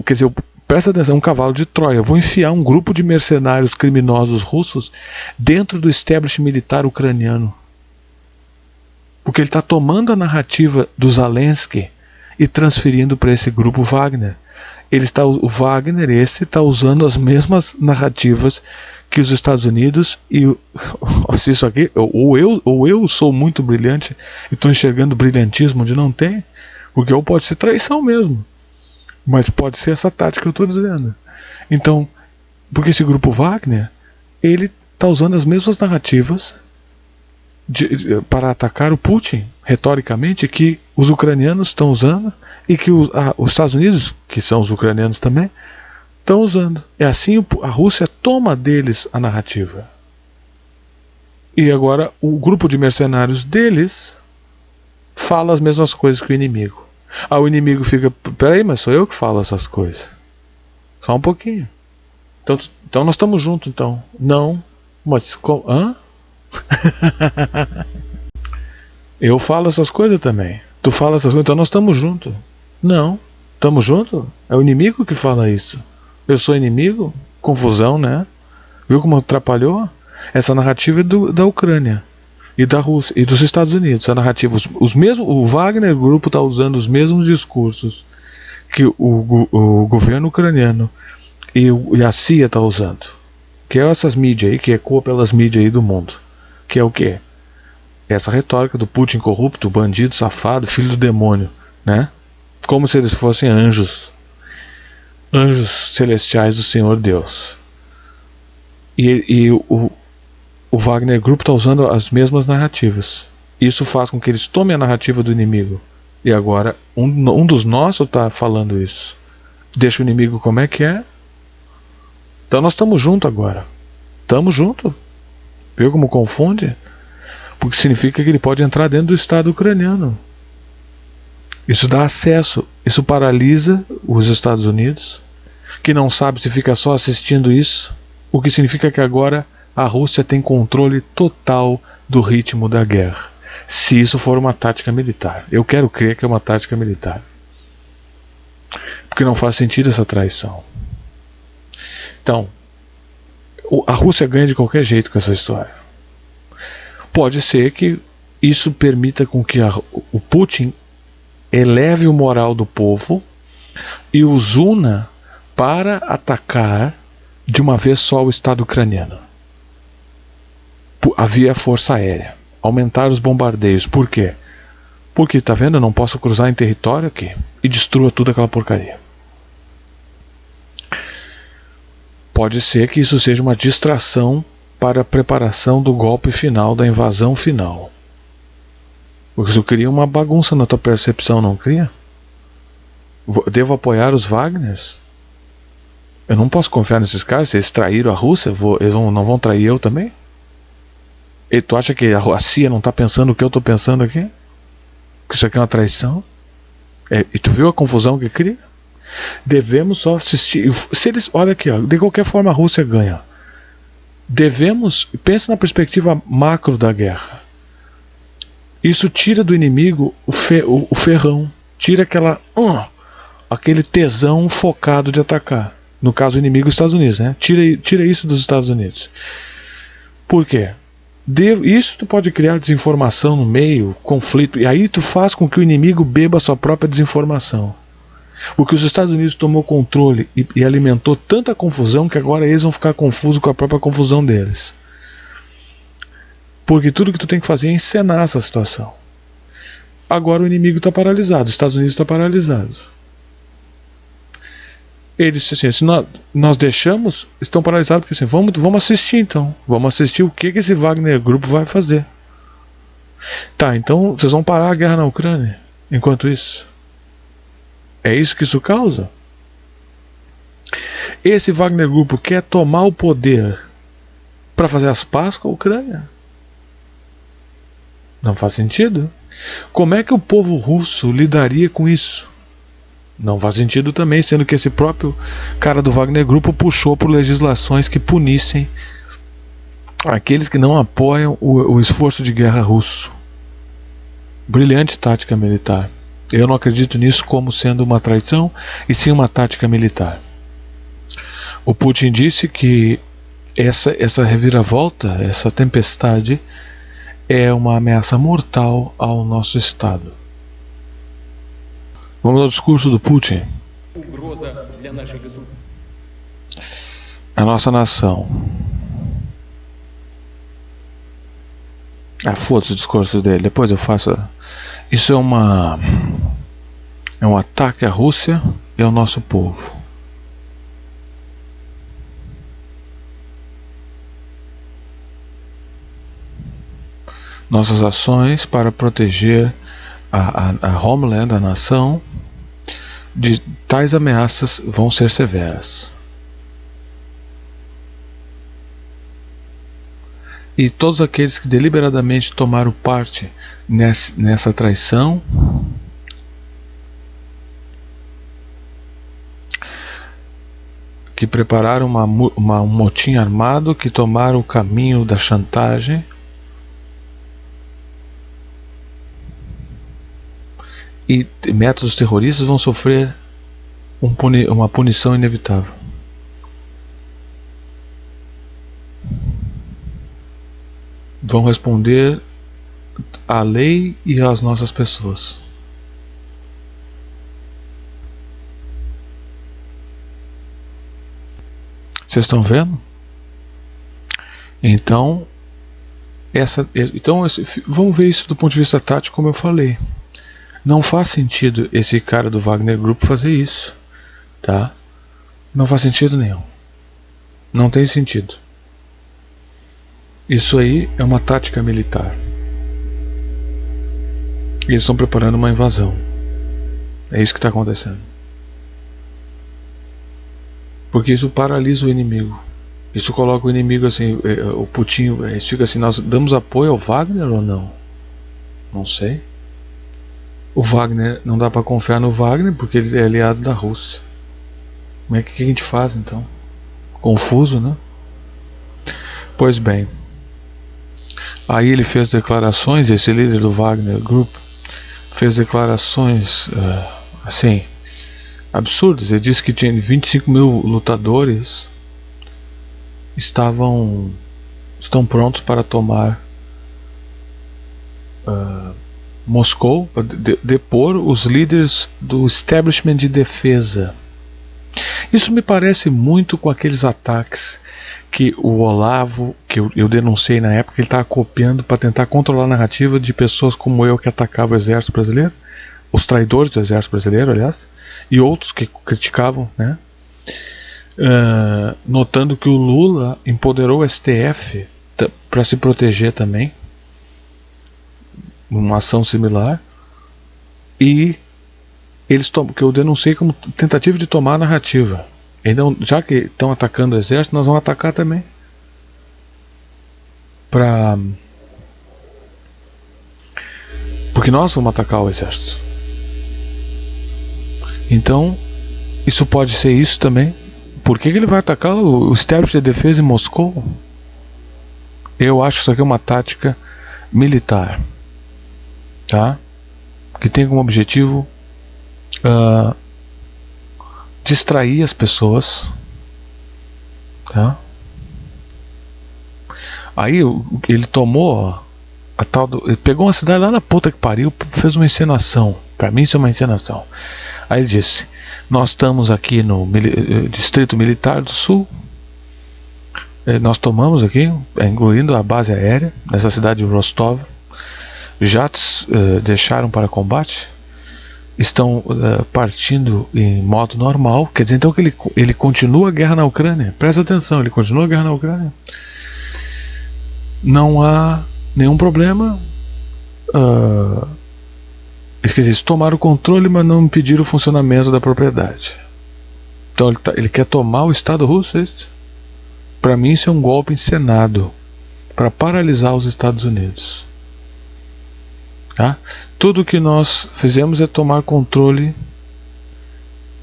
quer dizer, presta atenção, é um cavalo de Troia. Eu vou enfiar um grupo de mercenários criminosos russos dentro do establishment militar ucraniano. Porque ele está tomando a narrativa do Zelensky e transferindo para esse grupo Wagner. O Wagner, esse, está usando as mesmas narrativas que os Estados Unidos e isso aqui, ou eu sou muito brilhante e estou enxergando brilhantismo onde não tem, porque ou pode ser traição mesmo, mas pode ser essa tática que eu estou dizendo. Então, porque esse grupo Wagner, ele está usando as mesmas narrativas para atacar o Putin, retoricamente, que os ucranianos estão usando e que os Estados Unidos, que são os ucranianos também, estão usando. É assim, a Rússia toma deles a narrativa. E agora o grupo de mercenários deles fala as mesmas coisas que o inimigo. O inimigo fica, peraí, mas sou eu que falo essas coisas. Só um pouquinho. Então nós estamos juntos, então. Não, mas hã? Eu falo essas coisas também. Tu fala essas coisas, então nós estamos juntos. Não, estamos juntos? É o inimigo que fala isso. Eu sou inimigo? Confusão, né? Viu como atrapalhou? Essa narrativa é da Ucrânia e da Rússia e dos Estados Unidos. Essa narrativa, o Wagner Grupo está usando os mesmos discursos que o governo ucraniano e a CIA está usando. Que é essas mídias aí, que ecoa pelas mídias aí do mundo. Que é o quê? Essa retórica do Putin corrupto, bandido, safado, filho do demônio, né? Como se eles fossem anjos celestiais do Senhor Deus. E o Wagner Group está usando as mesmas narrativas. Isso faz com que eles tomem a narrativa do inimigo. E agora um dos nossos está falando isso. Deixa o inimigo como é que é. Então nós estamos juntos agora. Estamos juntos. Viu como confunde? Porque significa que ele pode entrar dentro do Estado ucraniano. Isso dá acesso, isso paralisa os Estados Unidos, que não sabe se fica só assistindo isso, o que significa que agora a Rússia tem controle total do ritmo da guerra. Se isso for uma tática militar. Eu quero crer que é uma tática militar. Porque não faz sentido essa traição. Então, a Rússia ganha de qualquer jeito com essa história. Pode ser que isso permita com que o Putin eleve o moral do povo e os una para atacar de uma vez só o Estado ucraniano. Havia força aérea. Aumentar os bombardeios. Por quê? Porque, tá vendo, eu não posso cruzar em território aqui e destrua tudo aquela porcaria. Pode ser que isso seja uma distração para a preparação do golpe final, da invasão final. Porque isso cria uma bagunça na tua percepção, não cria? Devo apoiar os Wagners? Eu não posso confiar nesses caras. Se eles traíram a Rússia, eles não vão trair eu também? E tu acha que a CIA não está pensando o que eu estou pensando aqui? Que isso aqui é uma traição? E tu viu a confusão que cria? Devemos só assistir. Se eles, olha aqui, ó, de qualquer forma a Rússia ganha. Pensa na perspectiva macro da guerra. Isso tira do inimigo o ferrão. Tira aquele tesão focado de atacar. No caso, o inimigo, os Estados Unidos, né? Tira isso dos Estados Unidos. Por quê? Isso tu pode criar desinformação no meio, conflito, e aí tu faz com que o inimigo beba a sua própria desinformação. Porque os Estados Unidos tomou controle e alimentou tanta confusão que agora eles vão ficar confusos com a própria confusão deles. Porque tudo que tu tem que fazer é encenar essa situação. Agora o inimigo está paralisado, os Estados Unidos está paralisado. Ele disse assim, se nós deixamos, estão paralisados, porque assim, vamos assistir então. Vamos assistir o que esse Wagner Grupo vai fazer. Tá, então vocês vão parar a guerra na Ucrânia, enquanto isso. É isso que isso causa? Esse Wagner Grupo quer tomar o poder para fazer as pazes com a Ucrânia? Não faz sentido. Como é que o povo russo lidaria com isso? Não faz sentido também, sendo que esse próprio cara do Wagner Group puxou por legislações que punissem aqueles que não apoiam o esforço de guerra russo. Brilhante tática militar. Eu não acredito nisso como sendo uma traição, e sim uma tática militar. O Putin disse que essa reviravolta, essa tempestade, é uma ameaça mortal ao nosso Estado. Vamos ao discurso do Putin. A nossa nação. Foda-se o discurso dele, depois eu faço. Isso é um ataque à Rússia e ao nosso povo. Nossas ações para proteger a homeland, a nação, de tais ameaças vão ser severas. E todos aqueles que deliberadamente tomaram parte nessa traição, que prepararam um motim armado, que tomaram o caminho da chantagem, e métodos terroristas, vão sofrer uma punição inevitável. Vão responder à lei e às nossas pessoas. Vocês estão vendo? Então, vamos ver isso do ponto de vista tático, como eu falei. Não faz sentido esse cara do Wagner Group fazer isso, tá? Não faz sentido nenhum. Não tem sentido. Isso aí é uma tática militar. Eles estão preparando uma invasão. É isso que está acontecendo. Porque isso paralisa o inimigo. Isso coloca o inimigo assim, o Putin, fica assim, nós damos apoio ao Wagner ou não? Não sei. O Wagner, não dá para confiar no Wagner porque ele é aliado da Rússia. Como é que a gente faz então? Confuso, né? Pois bem. Aí ele fez declarações, esse líder do Wagner Group fez declarações assim, absurdas. Ele disse que tinha 25 mil lutadores estão prontos para tomar Moscou, para depor os líderes do establishment de defesa. Isso me parece muito com aqueles ataques que o Olavo, que eu denunciei na época, que ele estava copiando para tentar controlar a narrativa de pessoas como eu que atacavam o exército brasileiro, os traidores do exército brasileiro, aliás, e outros que criticavam, né? Notando que o Lula empoderou o STF para se proteger também, uma ação similar, e eles que eu denunciei como tentativa de tomar a narrativa. Então, já que estão atacando o exército, nós vamos atacar também. Porque nós vamos atacar o exército. Então, isso pode ser isso também. Por que ele vai atacar o establishment de defesa em Moscou? Eu acho que isso aqui é uma tática militar, tá? Que tem como objetivo distrair as pessoas, tá? Aí ele tomou ele pegou uma cidade lá na puta que pariu, fez uma encenação. Pra mim isso é uma encenação. Aí ele disse: nós estamos aqui no Distrito Militar do Sul, nós tomamos aqui, incluindo a base aérea nessa cidade de Rostov. Jatos deixaram para combate, estão partindo em modo normal. Quer dizer então que ele continua a guerra na Ucrânia. Presta atenção, ele continua a guerra na Ucrânia. Não há nenhum problema. Eles tomaram o controle, mas não impediram o funcionamento da propriedade. Então ele quer tomar o Estado russo. Para mim isso é um golpe encenado para paralisar os Estados Unidos. Tá? Tudo que nós fizemos é tomar controle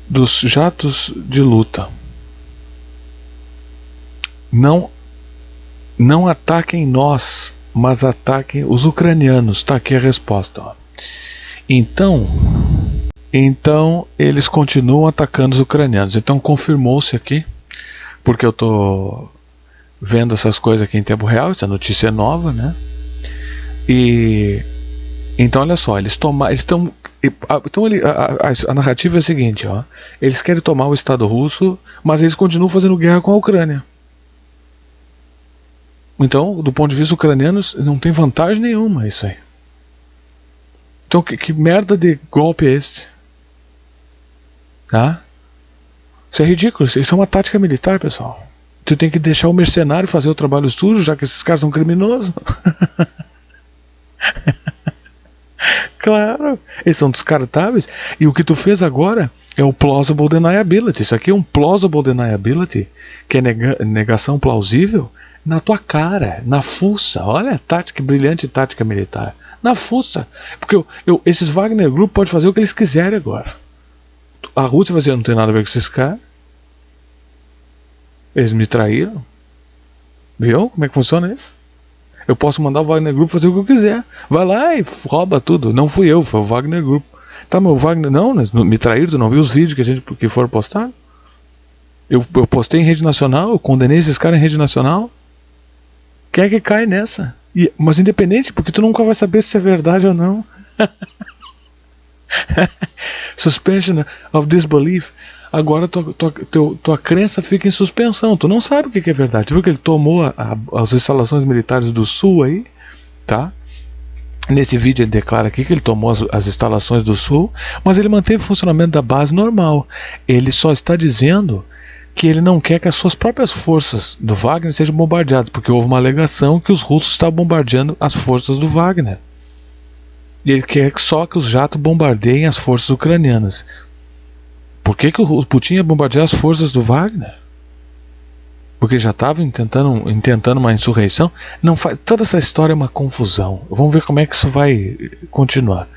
dos jatos de luta. Não ataquem nós, mas ataquem os ucranianos. Tá aqui a resposta. Ó. Então eles continuam atacando os ucranianos. Então confirmou-se aqui, porque eu tô vendo essas coisas aqui em tempo real, essa notícia é nova, né? E então olha só, a narrativa é a seguinte, ó, eles querem tomar o Estado russo, mas eles continuam fazendo guerra com a Ucrânia. Então, do ponto de vista ucraniano, não tem vantagem nenhuma isso aí. Então, que merda de golpe é esse? Tá? Isso é ridículo, isso é uma tática militar, pessoal. Tu tem que deixar o mercenário fazer o trabalho sujo, já que esses caras são criminosos. Claro, eles são descartáveis. E o que tu fez agora é o plausible deniability. Isso aqui é um plausible deniability, que é negação plausível, na tua cara, na fuça. Olha a tática, brilhante tática militar. Na fuça. Porque esses Wagner Group podem fazer o que eles quiserem agora. A Rússia vai dizer, não tem nada a ver com esses caras. Eles me traíram. Viu como é que funciona isso? Eu posso mandar o Wagner Group fazer o que eu quiser. Vai lá e rouba tudo. Não fui eu, foi o Wagner Group. Tá, mas o Wagner não, me traíram, tu não viu os vídeos que foram postados? Eu postei em rede nacional, eu condenei esses caras em rede nacional. Quem é que cai nessa? Mas independente, porque tu nunca vai saber se é verdade ou não. Suspension of disbelief. Agora tua crença fica em suspensão. Tu não sabe o que é verdade. Tu viu que ele tomou as instalações militares do sul aí? Tá? Nesse vídeo ele declara aqui que ele tomou as instalações do sul, mas ele manteve o funcionamento da base normal. Ele só está dizendo que ele não quer que as suas próprias forças do Wagner sejam bombardeadas, porque houve uma alegação que os russos estavam bombardeando as forças do Wagner. E ele quer só que os jatos bombardeiem as forças ucranianas. Por que o Putin ia bombardear as forças do Wagner? Porque já estava intentando uma insurreição? Não faz, toda essa história é uma confusão. Vamos ver como é que isso vai continuar.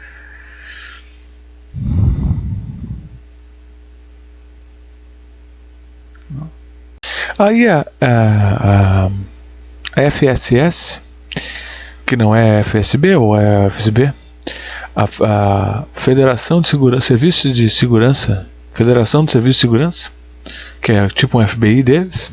Aí a FSS, que não é FSB ou é FSB, a Federação de Segurança, Serviços de Segurança, Federação de Serviços de Segurança, que é tipo um FBI deles,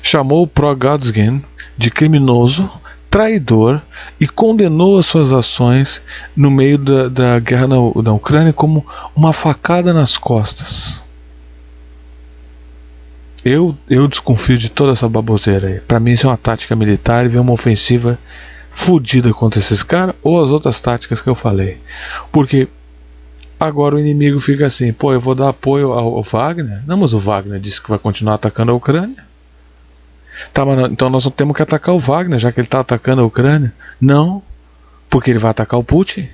chamou o Prigozhin de criminoso, traidor e condenou as suas ações no meio da guerra na Ucrânia como uma facada nas costas. Eu desconfio de toda essa baboseira aí. Pra mim isso é uma tática militar e vem uma ofensiva fodida contra esses caras ou as outras táticas que eu falei. Porque agora o inimigo fica assim, pô, eu vou dar apoio ao Wagner? Não, mas o Wagner disse que vai continuar atacando a Ucrânia. Tá, mas então nós não temos que atacar o Wagner, já que ele está atacando a Ucrânia? Não, porque ele vai atacar o Putin.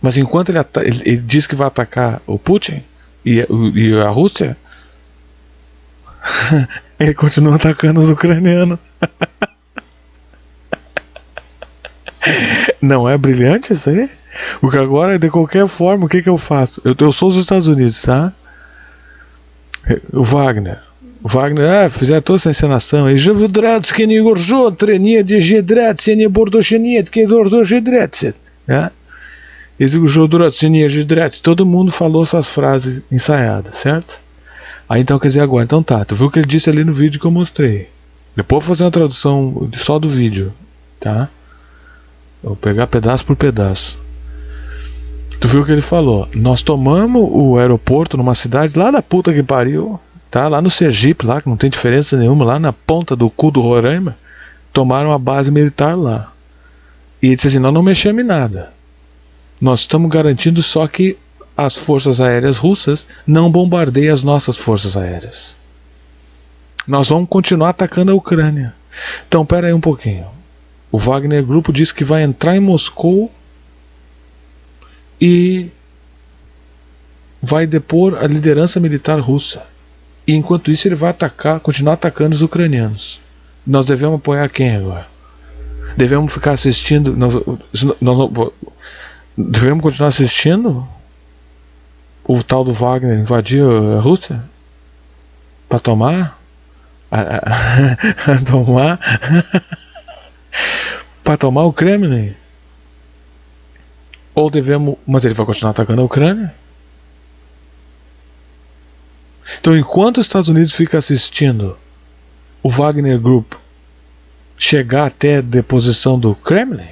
Mas enquanto ele diz que vai atacar o Putin e a Rússia, ele continua atacando os ucranianos. Não é brilhante isso aí? Porque agora, de qualquer forma, o que eu faço? Eu sou os Estados Unidos, tá? O Wagner, fizeram toda essa encenação. E todo mundo falou essas frases ensaiadas, certo? Aí então quer dizer agora, então tá, tu viu o que ele disse ali no vídeo que eu mostrei. Depois eu vou fazer uma tradução só do vídeo, tá? Eu vou pegar pedaço por pedaço. Tu viu o que ele falou? Nós tomamos o aeroporto numa cidade lá da puta que pariu, tá? Lá no Sergipe, lá que não tem diferença nenhuma, lá na ponta do cu do Roraima, tomaram a base militar lá. E ele disse assim, nós não mexemos em nada. Nós estamos garantindo só que as forças aéreas russas não bombardeiem as nossas forças aéreas. Nós vamos continuar atacando a Ucrânia. Então, pera aí um pouquinho. O Wagner Grupo disse que vai entrar em Moscou e vai depor a liderança militar russa. E enquanto isso ele vai continuar atacando os ucranianos. Nós devemos apoiar quem agora? Devemos ficar assistindo? Devemos continuar assistindo o tal do Wagner invadir a Rússia? Para tomar? Tomar? Para tomar o Kremlin? Ou devemos... Mas ele vai continuar atacando a Ucrânia? Então, enquanto os Estados Unidos fica assistindo o Wagner Group chegar até a deposição do Kremlin,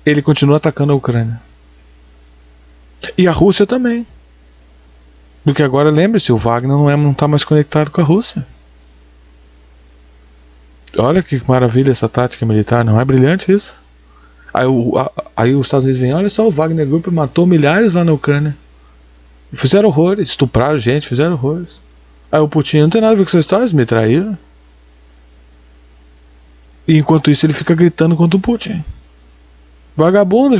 ele continua atacando a Ucrânia. E a Rússia também. Porque agora, lembre-se, o Wagner não está mais conectado com a Rússia. Olha que maravilha essa tática militar, não é brilhante isso? Aí os Estados Unidos vêm, olha só, o Wagner Group matou milhares lá na Ucrânia. Fizeram horrores, estupraram gente, fizeram horrores. Aí o Putin, não tem nada a ver com essa história, eles me traíram. E enquanto isso ele fica gritando contra o Putin. Vagabundo,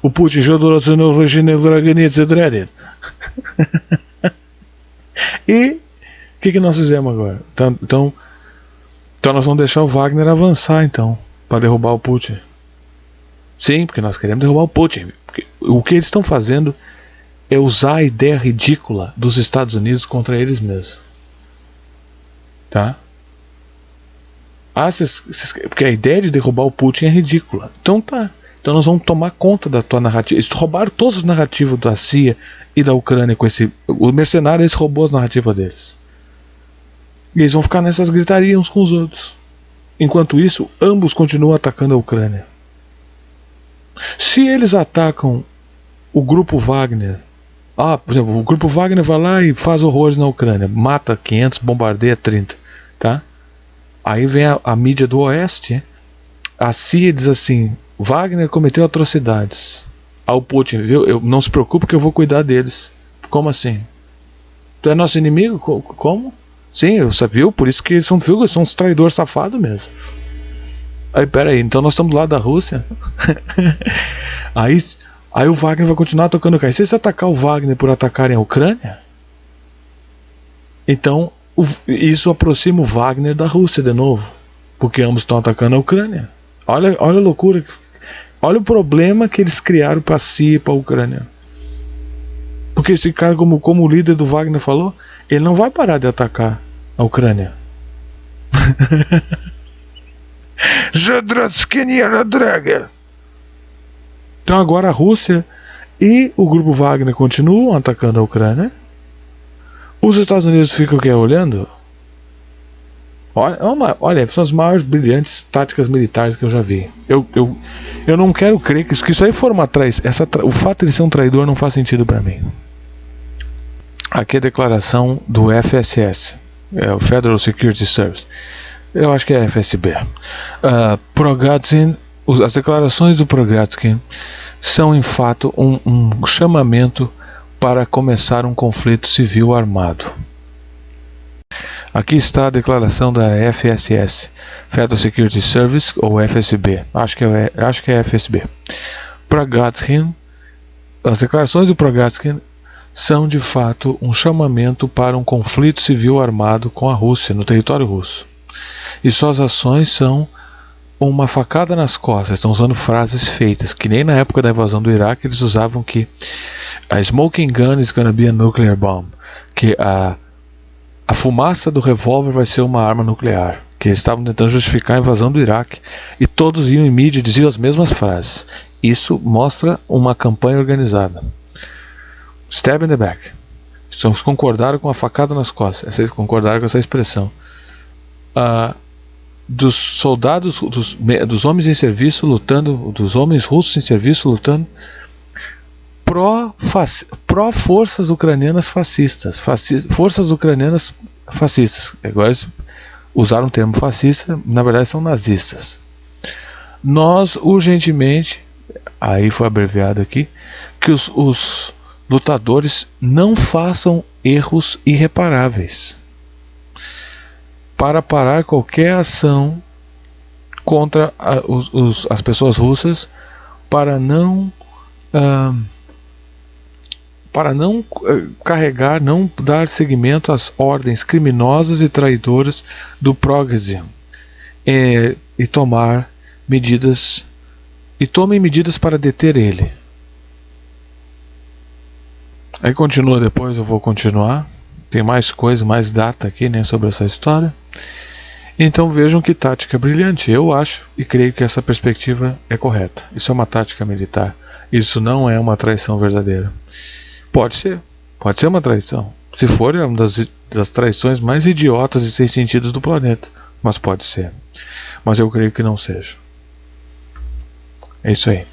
o Putin, e o que nós fizemos agora? Então nós vamos deixar o Wagner avançar então, para derrubar o Putin. Sim, porque nós queremos derrubar o Putin. Porque o que eles estão fazendo é usar a ideia ridícula dos Estados Unidos contra eles mesmos. Tá? Porque a ideia de derrubar o Putin é ridícula. Então tá. Então nós vamos tomar conta da tua narrativa. Eles roubaram todos os narrativos da CIA e da Ucrânia com esse... O mercenário, eles roubou as narrativas deles. E eles vão ficar nessas gritarias uns com os outros. Enquanto isso, ambos continuam atacando a Ucrânia. Se eles atacam o grupo Wagner... por exemplo, o grupo Wagner vai lá e faz horrores na Ucrânia. Mata 500, bombardeia 30. Tá? Aí vem a mídia do Oeste. A CIA diz assim... Wagner cometeu atrocidades. Ao Putin, viu? Não se preocupe que eu vou cuidar deles. Como assim? Tu é nosso inimigo? Como? Sim, eu viu? Por isso que eles são uns traidores safados mesmo. Aí, peraí, então nós estamos do lado da Rússia? aí o Wagner vai continuar tocando o cara. Se eles atacar o Wagner por atacarem a Ucrânia, então isso aproxima o Wagner da Rússia de novo. Porque ambos estão atacando a Ucrânia. Olha a loucura. Olha o problema que eles criaram para si e para a Ucrânia. Porque esse cara, como o líder do Wagner falou, ele não vai parar de atacar a Ucrânia. Então agora a Rússia e o grupo Wagner continuam atacando a Ucrânia. Os Estados Unidos ficam aqui olhando. Olha, são as maiores brilhantes táticas militares que eu já vi. Eu não quero crer que isso aí for uma traição. O fato de ele ser um traidor não faz sentido para mim. Aqui é a declaração do FSS, o Federal Security Service. Eu acho que é FSB. Progatzin, as declarações do Progatzin são, em fato, um chamamento para começar um conflito civil armado. Aqui está a declaração da FSS, Federal Security Service, ou FSB. Acho que é FSB. Progatzin, as declarações do Progatzin são de fato um chamamento para um conflito civil armado com a Rússia, no território russo. E suas ações são uma facada nas costas. Estão usando frases feitas, que nem na época da invasão do Iraque eles usavam que a smoking gun is gonna be a nuclear bomb, que a fumaça do revólver vai ser uma arma nuclear, que eles estavam tentando justificar a invasão do Iraque, e todos iam em mídia e diziam as mesmas frases. Isso mostra uma campanha organizada. Stab in the back. Eles concordaram com a facada nas costas. Eles concordaram com essa expressão. Dos soldados, dos homens em serviço lutando, dos homens russos em serviço lutando pró forças ucranianas fascistas. Forças ucranianas fascistas. Agora eles usaram o termo fascista, na verdade são nazistas. Nós urgentemente, aí foi abreviado aqui, que os lutadores não façam erros irreparáveis para parar qualquer ação contra as pessoas russas, para não para não carregar, não dar seguimento às ordens criminosas e traidoras do Progezine e tomem medidas para deter ele. Aí continua depois, eu vou continuar. Tem mais coisa, mais data aqui, né, sobre essa história. Então vejam que tática brilhante. Eu acho e creio que essa perspectiva é correta. Isso é uma tática militar. Isso não é uma traição verdadeira. Pode ser uma traição. Se for, é uma das traições mais idiotas e sem sentidos do planeta. Mas pode ser. Mas eu creio que não seja. É isso aí.